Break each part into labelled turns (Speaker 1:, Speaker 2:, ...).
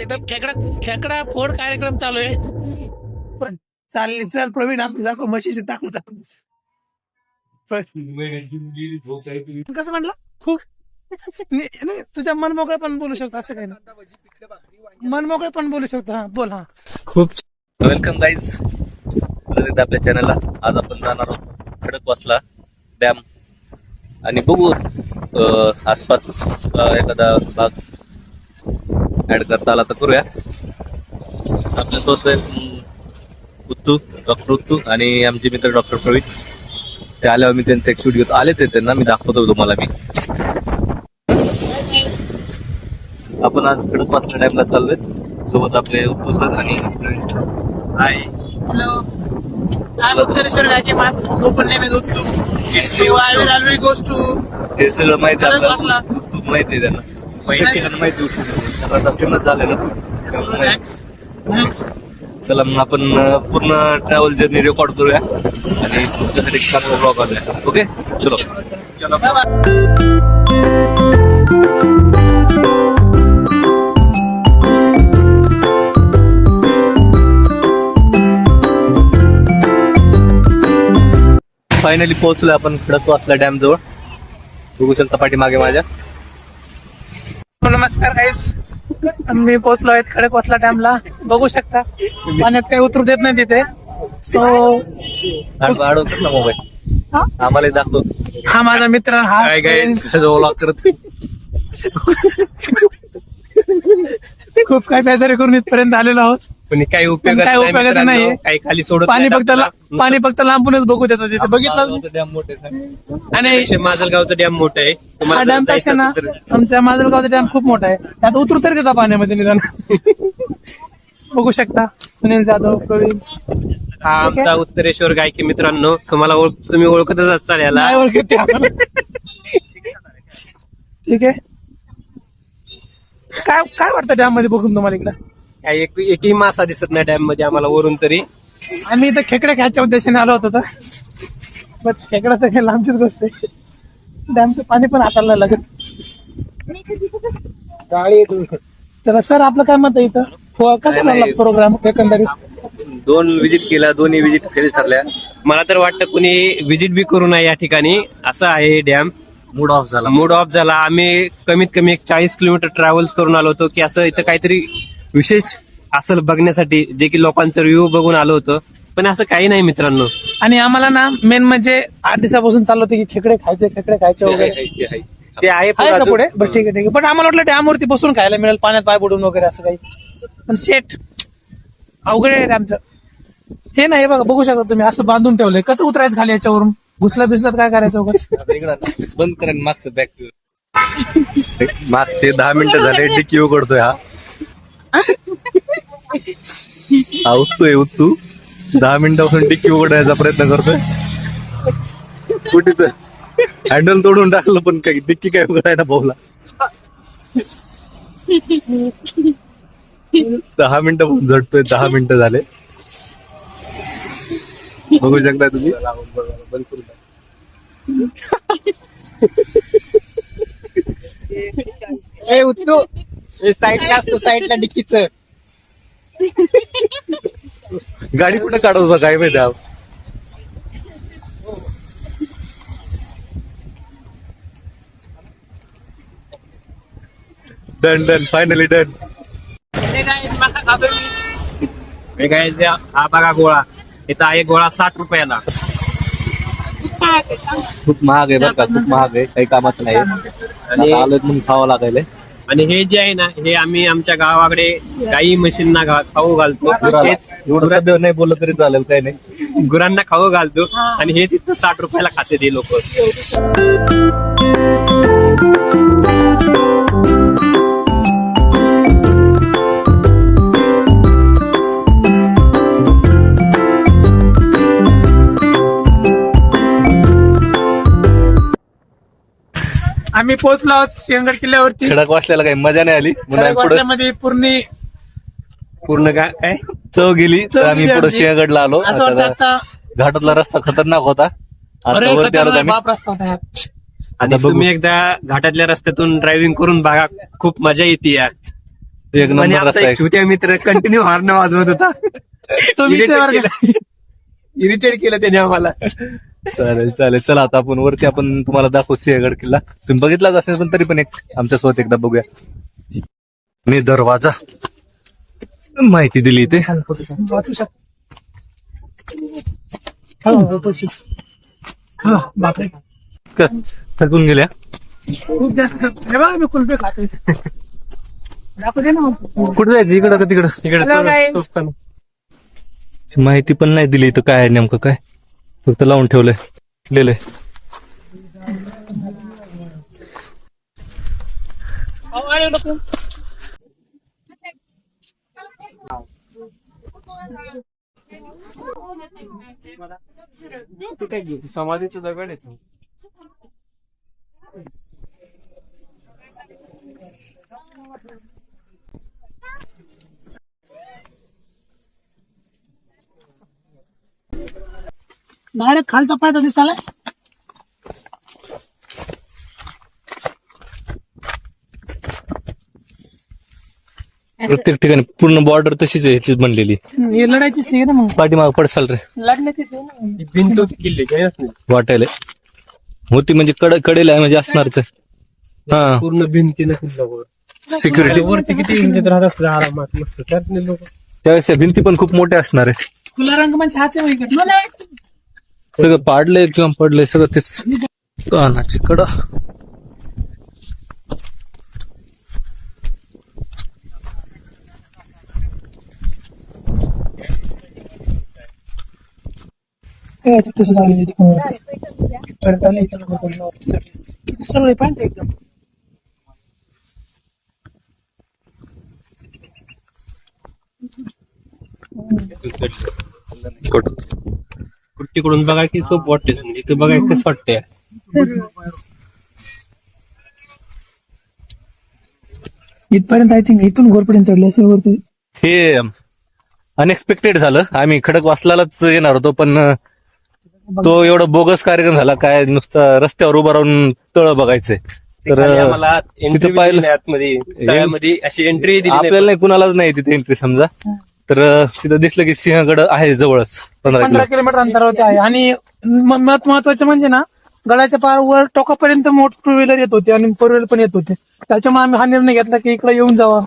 Speaker 1: एकदम खेकडा फोड कार्यक्रम चालू आहे. पण चालली चल प्रवीण आपली दाखव म्हशीचे दाखवतात. कसं म्हणलं खूप नाही, तुझ्या मन मोकळं पण बोलू शकतो असं काही नाही. मन मोकळं पण बोलू शकतो. हा बोल. हा
Speaker 2: खूप वेलकम गाईज आपल्या चॅनलला. आज आपण जाणार आहोत खडकवासला डॅम आणि बघू आसपास एखादा भाग ऍड करता आला तर करूया. आपल्यासोबत उत्तू डॉक्टर उत्तू आणि आमचे मित्र डॉक्टर प्रवीण. ते आल्यावर मी त्यांचा एक शूट घेतो. आलेच आहेत त्यांना मी दाखवतो तुम्हाला. मी आपण आज खडकवासला डॅमला चाललोय. सोबत आपले उत्तू सर आणि हाय.
Speaker 1: Hello. I'm Uttareshwar Gajeman. Open name is Uttu. I will always goes to
Speaker 2: हे सगळं माहिती आहे
Speaker 1: खडकवासला.
Speaker 2: आपल्याला. उत्तू माहिती आहे त्यांना. माहिती त्यांना फेमस झालं ना. चला मग आपण पूर्ण ट्रॅव्हल जर्नी रेकॉर्ड करूया आणि तुमच्यासाठी चांगला ब्लॉग आलाय. ओके चलो. फायनली पोहोचलोय आपण खडकवासला डॅम जवळ. बघू शकता पाठीमागे माझ्या.
Speaker 1: नमस्कार गाईस. मी पोहोचलो आहे खडकवासला डॅमला. बघू शकता पाण्यात काही उतरू देत नाही तिथे. सो
Speaker 2: अडवतात ना मोबाईल. आम्हाला दाखव.
Speaker 1: हा माझा मित्र. हा
Speaker 2: काय काय व्लॉग करत.
Speaker 1: खूप काय बेजारी करून इथपर्यंत आलेलो आहोत.
Speaker 2: पण काही उपयोग
Speaker 1: काय उपयोगाचं नाही.
Speaker 2: काही खाली सोडत
Speaker 1: पाणी फक्त लांबूनच बघू देतात तिथे. बघितलं
Speaker 2: डॅम मोठे
Speaker 1: आणि
Speaker 2: माजलगावचं डॅम मोठं आहे.
Speaker 1: हा डॅम पेक्षा ना आमच्या माजलगावचा डॅम खूप मोठा आहे. त्यात उतरू तरी देतात पाण्यामध्ये निदान. बघू शकता सुनील जाधव प्रवीण.
Speaker 2: हा आमचा उत्तरेश्वर गायकी मित्रांनो. तुम्ही ओळखतच असाल याला.
Speaker 1: नाही ओळखत ते आम्हाला. ठीक आहे. काय काय वाटतं डॅम मध्ये बघून तुम्हाला इकडं?
Speaker 2: एकही मासा दिसत नाही डॅम मध्ये आम्हाला वरून तरी.
Speaker 1: आम्ही इथं खेकडे खायच्या उद्देशाने आलो होतो. पण खेकडा तर काही लांबचीच गोष्ट आहे. डॅमचं पाणी पण हाताला नाही लागत. चला सर आपलं काय मत आहे इथं? कसं लागला प्रोग्राम एकंदरीत?
Speaker 2: 2 विजिट केला. दोन्ही विजिट फेल ठरल्या. मला तर वाटतं कुणी विजिट बी करू नये या ठिकाणी. असं आहे डॅम. मूड ऑफ झाला. आम्ही कमीत कमी 40 किलोमीटर ट्रॅव्हल्स करून आलो होतो की असं इथं काहीतरी विशेष असेल बघण्यासाठी, जे की लोकांचं रिव्ह्यू बघून आलो होतं. पण असं काही नाही मित्रांनो.
Speaker 1: आणि आम्हाला ना मेन म्हणजे 8 दिवसापासून चाललं होतं की खेकडे खायचे वगैरे.
Speaker 2: ते आहे
Speaker 1: आहे का पुढे? बरं ठीक आहे. पण आम्हाला वाटलं डॅमवरती बसून खायला मिळेल, पाण्यात पाय बुडून वगैरे असं काही. पण शेट अवघड आहे डॅमचं. हे नाही बघा, बघू शकता तुम्ही असं बांधून ठेवलंय. कसं उतरायचं खाली याच्यावरून? घुसला बिसला काय करायचं उगाच?
Speaker 2: बंद करा मागचं बॅक. मागचे 10 मिनिटं झाले डिक्की उघडतोय हा. उत्तू 10 मिनिटापासून डिक्की उघडायचा प्रयत्न करतोय. कुठीच हँडल तोडून टाकलं पण काही डिक्की काय उघडायला भाऊला. 10 मिनिटं झटतोय. 10 मिनिटं झाले. बघू शकता तुम्ही.
Speaker 1: ए उत्तू साईडला असतो, साईडला डिक्कीच.
Speaker 2: गाडी कुठे काढत होता काय माहिती. Done finally done.
Speaker 3: हा बघा गोळा. इथं आहे गोळा 60 रुपयाला.
Speaker 2: खूप महाग आहे बरं का. खूप महाग आहे. काही कामाचं नाही. आणि आलं म्हणून खावं लागेल.
Speaker 3: आणि हे जे आहे ना, हे आम्ही आमच्या गावाकडे गाई म्हशींना खाऊ घालतो. हेच
Speaker 2: एवढं सध्या नाही बोललं तरी चालेल. काही नाही.
Speaker 3: गुरांना खाऊ घालतो. आणि हेच इथं 60 रुपयाला खाते ते लोक.
Speaker 1: आम्ही पोहोचलो आहोत सिंहगड किल्ल्यावरती.
Speaker 2: खडकवासल्याला काही मजा नाही आली.
Speaker 1: खडकवासल्यामध्ये
Speaker 3: पूर्ण काय
Speaker 2: चव गेली. आम्ही पुढे सिंहगडला आलो.
Speaker 1: असं वाटतं आता
Speaker 2: घाटातला रस्ता खतरनाक होता. आता वरती आलो आम्ही.
Speaker 1: बाप रस्ता होता.
Speaker 3: आणि तुम्ही एकदा घाटातल्या रस्त्यातून ड्रायव्हिंग करून बघा. खूप मजा येते या.
Speaker 4: एक
Speaker 2: म्हणजे
Speaker 4: नंबर
Speaker 2: आमचा
Speaker 4: रस्ता
Speaker 2: एक
Speaker 4: आहे.
Speaker 2: छुट्या मित्र कंटिन्यू हॉर्न वाजवत होता.
Speaker 1: तुम्हीच आहे बरं का.
Speaker 2: इरिटेट केलं त्याने आम्हाला.
Speaker 4: चालेल चालेल. चला आता आपण वरती आपण तुम्हाला दाखवू सिंहगड किल्ला. तुम्ही बघितलाच असेल पण तरी पण एक आमच्यासोबत एकदा बघूया. मी दरवाजा माहिती दिली इथे.
Speaker 1: वाचू शकतो. हा बापरे
Speaker 4: थकून गेल्या.
Speaker 1: खूप जास्त हे बघा मी कुल्फे खातोय. दाखवू दे ना मग.
Speaker 4: कुठे जायचं इकडं का तिकडं?
Speaker 1: Hello guys.
Speaker 4: माहिती पण नाही दिली इथं काय आहे नेमकं काय, फक्त लावून ठेवलंय लिहिलंय.
Speaker 3: समाधीचं दगड आहे.
Speaker 1: बाहेर खालचा पायदा दिसायला.
Speaker 4: प्रत्येक ठिकाणी पूर्ण बॉर्डर तशीच आहे ती बनलेली.
Speaker 1: हे लढायची सी ना मग
Speaker 4: पाठीमाग पडसाल रे
Speaker 1: लढण्याची
Speaker 3: भिंत किल्ले
Speaker 4: वाटायला होती म्हणजे कडेला आहे म्हणजे असणारच. हा
Speaker 3: पूर्ण भिंतीनं किल्ला
Speaker 4: सिक्युरिटी.
Speaker 3: वरती किती इंचित राहत असलं आरामात मस्त त्यातले लोक.
Speaker 4: त्यावेळेस भिंती पण खूप मोठ्या असणार आहे.
Speaker 1: खुला रंग म्हणजे हाच आहे इकडे. मला
Speaker 4: सगळं पाडलंय किंवा पडलंय सगळं तेच. कानाची कडा.
Speaker 1: तसं झालं किती सगळे पाहिजे एकदम.
Speaker 3: तिकडून बघा की सोप वाटते, इथे बघा कसं वाटतंय.
Speaker 1: इथपर्यंत आय थिंक इथून घोरपर्यंत चढले असेल वरती.
Speaker 4: हे अनएक्सपेक्टेड झालं. आम्ही खडकवासलाच येणार होतो पण तो एवढा बोगस कार्यक्रम झाला काय, नुसतं रस्त्यावर उभं राहून तळ बघायचंय. तर
Speaker 2: खाली आम्हाला एंट्री
Speaker 4: तिथं पाहिलं
Speaker 2: दिली आतमध्ये तळ्यामध्ये अशी एंट्री दिली
Speaker 4: आपल्याला नाही कुणालाच नाही तिथे एंट्री समजा. तर तिथं दिसलं की सिंहगड आहे जवळच 15
Speaker 1: 15 किलोमीटर अंतरावरती आहे. आणि महत्वाचं म्हणजे ना गडाच्या पार वर टोकापर्यंत टू व्हीलर येत होते आणि फोर व्हीलर पण येत होते. त्याच्यामुळे आम्ही हा निर्णय घेतला की इकडे येऊन जावा,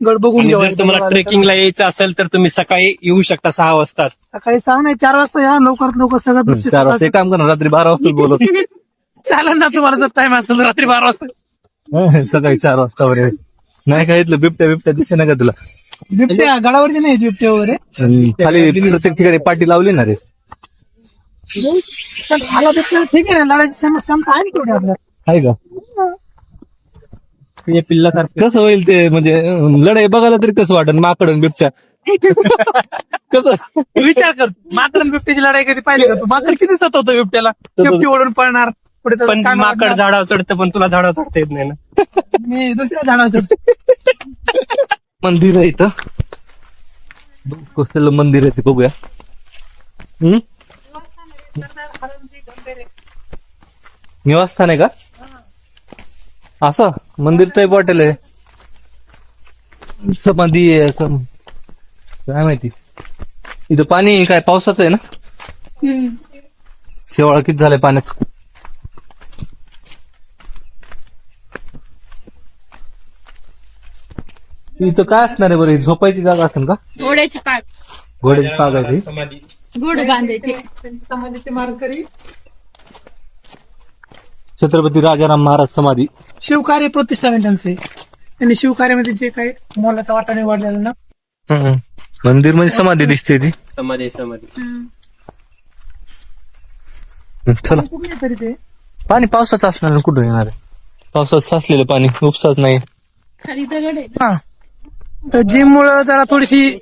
Speaker 1: गड बघून
Speaker 2: आणि
Speaker 1: घ्यावा.
Speaker 2: जर तुम्हाला ट्रेकिंगला यायचं असेल तर तुम्ही सकाळी येऊ शकता 6 वाजता.
Speaker 1: सकाळी 6 नाही 4 वाजता या, लवकरात लवकर सगळं दृश्य
Speaker 4: 4 वाजता एक काम करणार रात्री 12 वाजता बोलत.
Speaker 1: चालेल ना तुम्हाला जर टाइम असेल तर रात्री 12 वाजता.
Speaker 4: सकाळी 4 वाजता वगैरे नाही काय इथलं बिबट्या दिसे नाही का तुला?
Speaker 1: बिबट्या गडावरती नाही बिबट्या वगैरे.
Speaker 4: आणि खाली प्रत्येक ठिकाणी पाठी लावली ना रे.
Speaker 1: पण आला बिबट्या ठीक आहे ना, लढायची क्षमता आहे ना तेवढी आपल्याला.
Speaker 4: आहे का?
Speaker 3: पिल्ला
Speaker 4: कसं होईल ते म्हणजे लढाई बघायला तरी कसं वाटेल माकडन बिबट्या कसं
Speaker 1: विचार कर, माकड आणि बिबट्याची लढाई कधी पाहिली का तू? माकड किती सतवतं बिबट्याला, शेपटी ओढून पळणार पुढे त्याचं
Speaker 2: पण
Speaker 1: कान
Speaker 2: माकड
Speaker 1: वाढणार.
Speaker 2: झाडावर चढतं पण तुला झाडावर चढता येत नाही ना.
Speaker 1: मी दुसऱ्या झाडावर चढतो.
Speaker 4: मंदिर आहे इथं. कसलं मंदिर आहे ते बघूया. निवासस्थान आहे का असं? मंदिर टाईप वाटेल आहे. समाधी आहे का? काय माहिती. इथं पाणी काय पावसाचं आहे ना? शेवाळ किती झालंय पाण्यात. इथं काय असणार आहे बरं? झोपायची जागा असेल का?
Speaker 5: घोड्याची पाक
Speaker 4: घोड्याची पाग आहे ती.
Speaker 5: गुड बांधायचे.
Speaker 1: समाधीचे मानकरी
Speaker 4: छत्रपती राजाराम महाराज समाधी.
Speaker 1: शिवकार्य प्रतिष्ठान आहे त्यांचे. आणि शिवकार्यामध्ये जे काही मोलाचा वाटा निवडलेला ना.
Speaker 4: मंदिर म्हणजे समाधी दिसते ती.
Speaker 2: समाधी
Speaker 4: चला.
Speaker 1: कुठे तरी ते
Speaker 4: पाणी पावसाचं असणार ना, कुठून येणार आहे? पावसात साचलेलं पाणी उपसाच नाही.
Speaker 5: खाली दगड आहे.
Speaker 1: हा. तर जिम मुळे जरा थोडीशी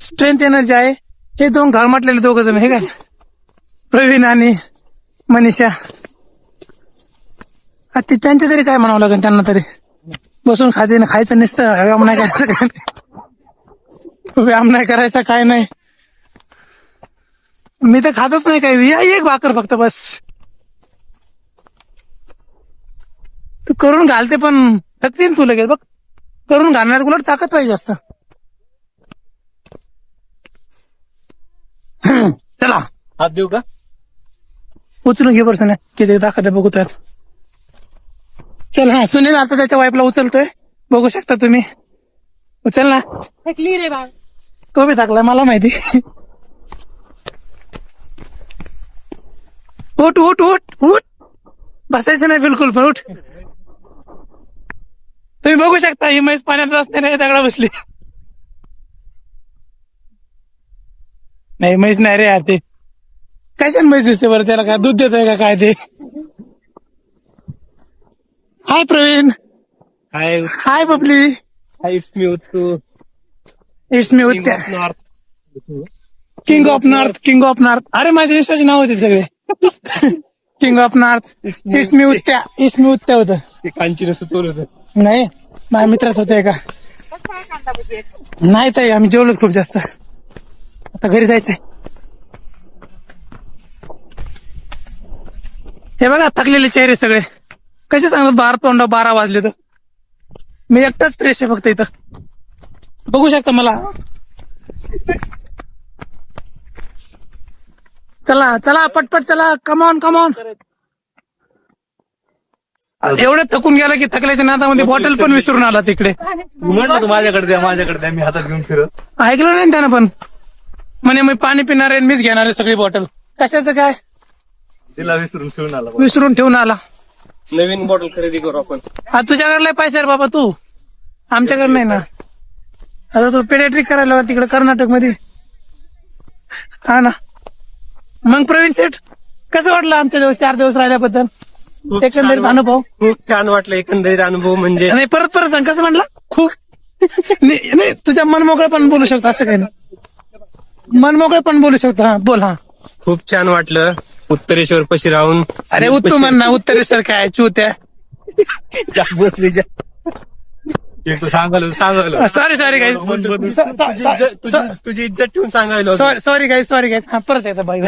Speaker 1: स्ट्रेंथ एनर्जी आहे. हे 2 घालमटलेले 2 जण हे काय, प्रवीण आणि मनीषा. ते त्यांचे तरी काय म्हणावं लागेल त्यांना तरी. बसून खायचं नसतं, व्यायाम नाही करायचं काय नाही. व्यायाम नाही करायचा काय नाही. मी तर खातच नाही काही, एक भाकर फक्त बस. तू करून घालते पण थकते तू लगेच बघ. करून घालण्यात उलट ताकद पाहिजे असतं. चला
Speaker 4: हात देऊ का?
Speaker 1: उचलून घे बरं नाही किती ताकद आहे बघू त्यात. चल हा सुनील आता त्याच्या वाईफला उचलतोय, बघू शकता तुम्ही. उचल ना.
Speaker 5: थकली रे बाळ.
Speaker 1: तो बी टाकला मला माहिती. उठ उठ उठ उठ, बसायचं नाही बिलकुल पण उठ. तुम्ही बघू शकता ही म्हैस पाण्यात बसते नाही, दगडा बसली. नाही म्हैस नाही रे यार, ते कशाने म्हैस दिसते बरं, त्याला काय दूध देतोय का काय ते. Hi Praveen.
Speaker 2: Hi
Speaker 1: hi Babli.
Speaker 2: It's me Uttu,
Speaker 1: it's me Uttya. King of north, king of north. अरे माझे इंस्टाचे नाव होते सगळे. King of north. It's me Uttya, it's me Uttya होतं.
Speaker 2: ते कांचीने सुचवलं होतं.
Speaker 1: नाही माझ्या मित्राच होते का. नाही ताई आम्ही जेवलोच खूप जास्त, आता घरी जायचंय. हे बघा थकलेले चेहरे सगळे कसे सांगतात. 12 वाजले तर मी एकटाच फ्रेश आहे फक्त इथं, बघू शकता मला. चला चला पटपट चला, कमॉन कमॉन. एवढं थकून गेला की थकल्याच्या नादामध्ये बॉटल पण विसरून आला तिकडे.
Speaker 4: म्हटलं तू माझ्याकडे द्या, मी हातात घेऊन फिरत.
Speaker 1: ऐकलं नाही त्यानं पण, म्हणे मी पाणी पिणार आहे मीच घेणार आहे सगळी बॉटल. कशाचं काय
Speaker 4: तिला विसरून
Speaker 1: ठेवून आला.
Speaker 2: नवीन बॉटल खरेदी करू आपण.
Speaker 1: हा तुझ्याकडे लय पैसे रे बाबा, तू आमच्याकडे नाही ना. आता तू पेडियाट्रिक करायला तिकडे कर्नाटक मध्ये. हा ना. मग प्रवीण सेठ कसं वाटलं आमच्या दिवस 4 दिवस राहिल्याबद्दल, एकंदरीत अनुभव?
Speaker 2: खूप छान वाटलं एकंदरीत अनुभव. म्हणजे
Speaker 1: नाही परत सांग कसं म्हटलं. खूप नाही तुझ्या मनमोकळं पण बोलू शकतो, असं काही नाही. मनमोकळं पण बोलू शकतो. हा बोल. हा
Speaker 2: खूप छान वाटलं उत्तरेश्वर पशी राहून.
Speaker 1: अरे उत्तम म्हण ना, उत्तरेश्वर काय चुत्या.
Speaker 4: सांगायला
Speaker 1: सॉरी गाईज,
Speaker 2: तुझी इज्जत ठेवून सांगायला.
Speaker 1: सॉरी गाईज हा परत यायचा बाई.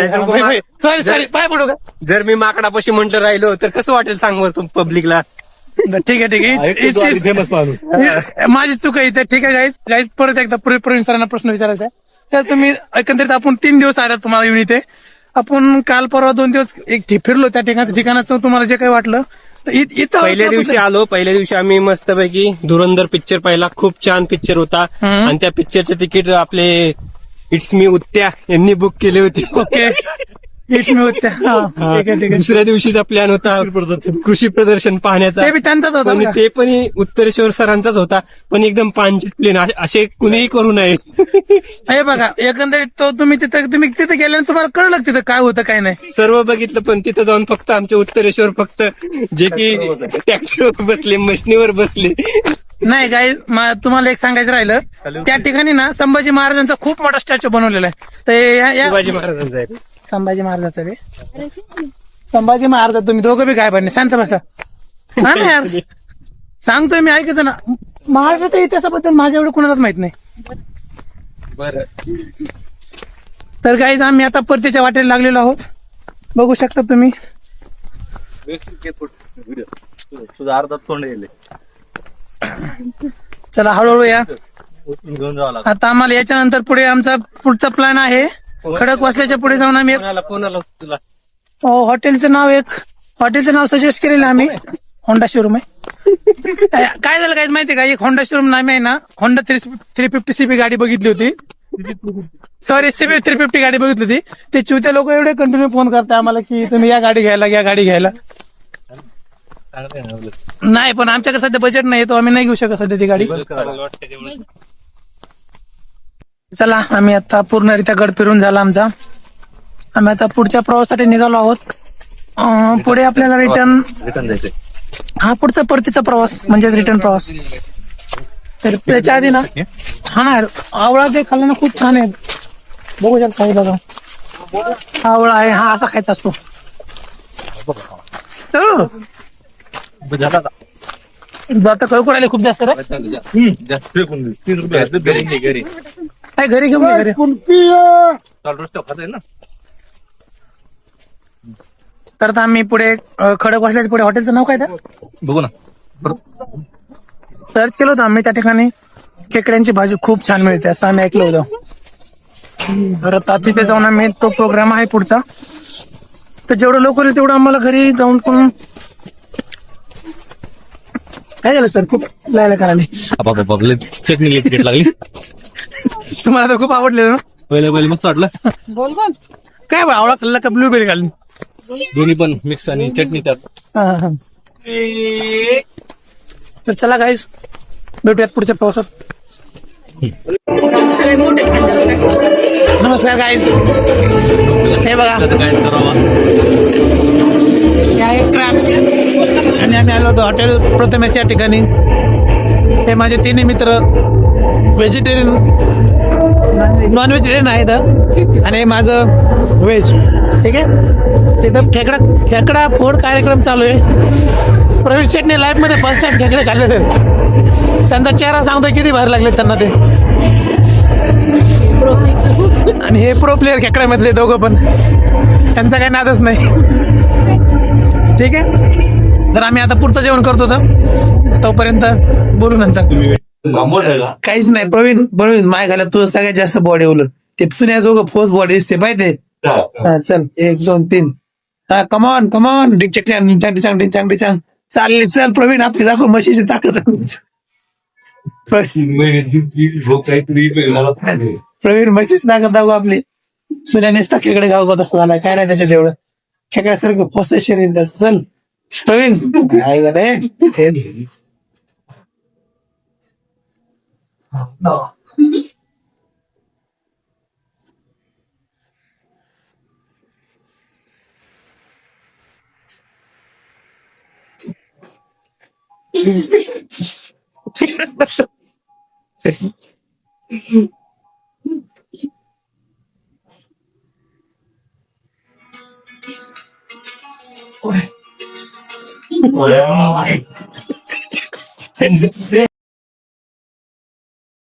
Speaker 1: सॉरी पाय पडू का.
Speaker 2: जर मी माकडापाशी म्हटलं राहिलो तर कसं वाटेल सांग बरं तू पब्लिकला.
Speaker 1: ठीक आहे
Speaker 4: फेमस माणूस.
Speaker 1: माझी चूक आहे इथे. ठीक आहे गाईज परत एकदा प्रवीण सरांना प्रश्न विचारायचा आहे. तर तुम्ही एकंदरीत आपण 3 दिवस आलात तुम्हाला येऊन इथे. आपण काल परवा 2 दिवस फिरलो त्या ठिकाणाचं तुम्हाला जे काही वाटलं इथं.
Speaker 2: पहिल्या दिवशी आम्ही मस्तपैकी धुरंधर पिक्चर पाहिला. खूप छान पिक्चर होता. आणि त्या पिक्चरचे तिकीट आपले इट्स मी उत्त्या यांनी बुक केले होते.
Speaker 1: Okay it's me Uttya. ठीक आहे
Speaker 2: दुसऱ्या दिवशीचा प्लॅन होता कृषी प्रदर्शन पाहण्याचा.
Speaker 1: ते बी त्यांचाच होता
Speaker 2: पण
Speaker 1: का?
Speaker 2: ते पण उत्तरेश्वर सरांचाच होता, पण एकदम पांचट प्लेन. असे कुणीही करू नये.
Speaker 1: हे बघा एकंदरीत तो तुम्ही तिथे गेल्याने तुम्हाला कळलं तिथं काय होतं काय नाही.
Speaker 2: सर्व बघितलं, पण तिथं जाऊन फक्त आमचे उत्तरेश्वर फक्त जे की ट्रॅक्टरवर बसले, मशनीवर बसले.
Speaker 1: नाही गाई तुम्हाला एक सांगायचं राहिलं, त्या ठिकाणी ना संभाजी महाराजांचा खूप मोठा स्टॅच्यू बनवलेला आहे. तर
Speaker 2: शिवाजी महाराजांचा आहे.
Speaker 1: संभाजी महाराजाचा बी. संभाजी महाराज तुम्ही दोघं बी काय बनले, शांत बसा. हा ना यार सांगतोय मी, ऐकायचं ना. महाराष्ट्राच्या इतिहासाबद्दल माझ्या एवढं कुणालाच माहित नाही.
Speaker 2: बरं
Speaker 1: तर गाईज आम्ही आता परतीच्या वाटेला लागलेलो आहोत, बघू शकता तुम्ही.
Speaker 4: तुझा अर्धा तोंड गेले.
Speaker 1: चला हळूहळू या.
Speaker 4: घेऊन जावं लागतं.
Speaker 1: आता आम्हाला याच्यानंतर पुढे आमचा पुढचा प्लॅन आहे खडकवासल्याच्या पुढे जाऊन आम्ही
Speaker 2: कोणाला तुला
Speaker 1: हॉटेलचं नाव सजेस्ट केलेलं आम्ही. होंडा शोरूम आहे. काय झालं काय माहितीये का, एक होंडा शोरूम नामे आहे ना, होंडा 350 सीबी गाडी बघितली होती. सॉरी सीबी 350 गाडी बघितली होती. ते चुत्या लोक एवढे कंटिन्यू फोन करतात आम्हाला की तुम्ही या गाडी घ्यायला. नाही पण आमच्याकडे सध्या बजेट नाही, तो आम्ही नाही घेऊ शकत सध्या ती गाडी. चला आम्ही आता पूर्णरित्या गड फिरून झाला आमचा. आम्ही आता पुढच्या प्रवासासाठी निघालो आहोत. पुढे आपल्याला रिटर्न
Speaker 4: जायचंय.
Speaker 1: हा पुढचा परतीचा प्रवास म्हणजे रिटर्न प्रवास. तर त्याच्या आधी ना हा ना आवळा ते खाल्लं ना खूप छान आहे, बघू शकता. हे बघा आवळा आहे, हा असा खायचा असतो. आता कळकूड आले खूप जास्त रे. घरी घेऊन घरी
Speaker 4: ना.
Speaker 1: तर आता आम्ही पुढे खडकवासल्याच्या पुढे हॉटेलचं नाव काय त्या
Speaker 4: बघू ना.
Speaker 1: सर्च केलं होतं आम्ही त्या ठिकाणी खेकड्यांची भाजी खूप छान मिळते असं आम्ही ऐकलं होतं. तर आता तिथे जाऊन आम्ही तो प्रोग्राम आहे पुढचा, तर जेवढं लवकर येईल तेवढं आम्हाला घरी जाऊन पण काय झालं सर खूप लायला करायला.
Speaker 4: बाबा चटणी लिपकेट लागली.
Speaker 1: तुम्हाला तर खूप आवडले ना.
Speaker 4: पहिले मस्त वाटलं.
Speaker 5: बोल बोल.
Speaker 1: काय बरं, आवळा खाल्ला का ब्लूबेरी खाल्ली.
Speaker 4: दोन्ही पण मिक्स आणि चटणी त्यात.
Speaker 1: हा, हा. तर चला गाईस, भेटूयात पुढच्या पावसात.
Speaker 5: सगळे मोठे खाल्ले.
Speaker 1: नमस्कार गाईस, हे बघा
Speaker 4: काय करावं.
Speaker 1: हे आहे क्रॅप्स आणि आम्ही आलो होतो हॉटेल प्रथमेश या ठिकाणी. ते माझे तिन्ही मित्र व्हेजिटेरियन नॉन व्हेजिटेरियन आहेत आणि माझं व्हेज. ठीक आहे, तिथं खेकडा फोड कार्यक्रम चालू आहे. प्रवीण शेटने लाईफ मध्ये फर्स्ट टाइम खेकडे खाल्ले. त्यांचा चेहरा सांगतो किती भारी लागले त्यांना ते. आणि हे प्रो प्लेअर खेकड्यामधले दोघं पण, त्यांचा काही नादच नाही. ठीक आहे, तर आम्ही आता पुढचं जेवण करतो तर तोपर्यंत बोलू नंतर. काहीच नाही प्रवीण माय घाला तू सगळ्यात जास्त बॉडी उलट ते सुन्याजोगं फोर्स बॉडी दिसते माहिती. चल 1 2 3 हा कमॉन डिचांग चालले. चल प्रवीण आपली दाखव म्हशीची ताकद. प्रवीण म्हशीची ताकद दाखव आपली. सुन्यानेच खेकडे गाव तसं झाला काय नाही त्याच्यात एवढं. खेकड्यासारखं पोस्ट शरीर त्याचं. चल प्रवीण काय रे.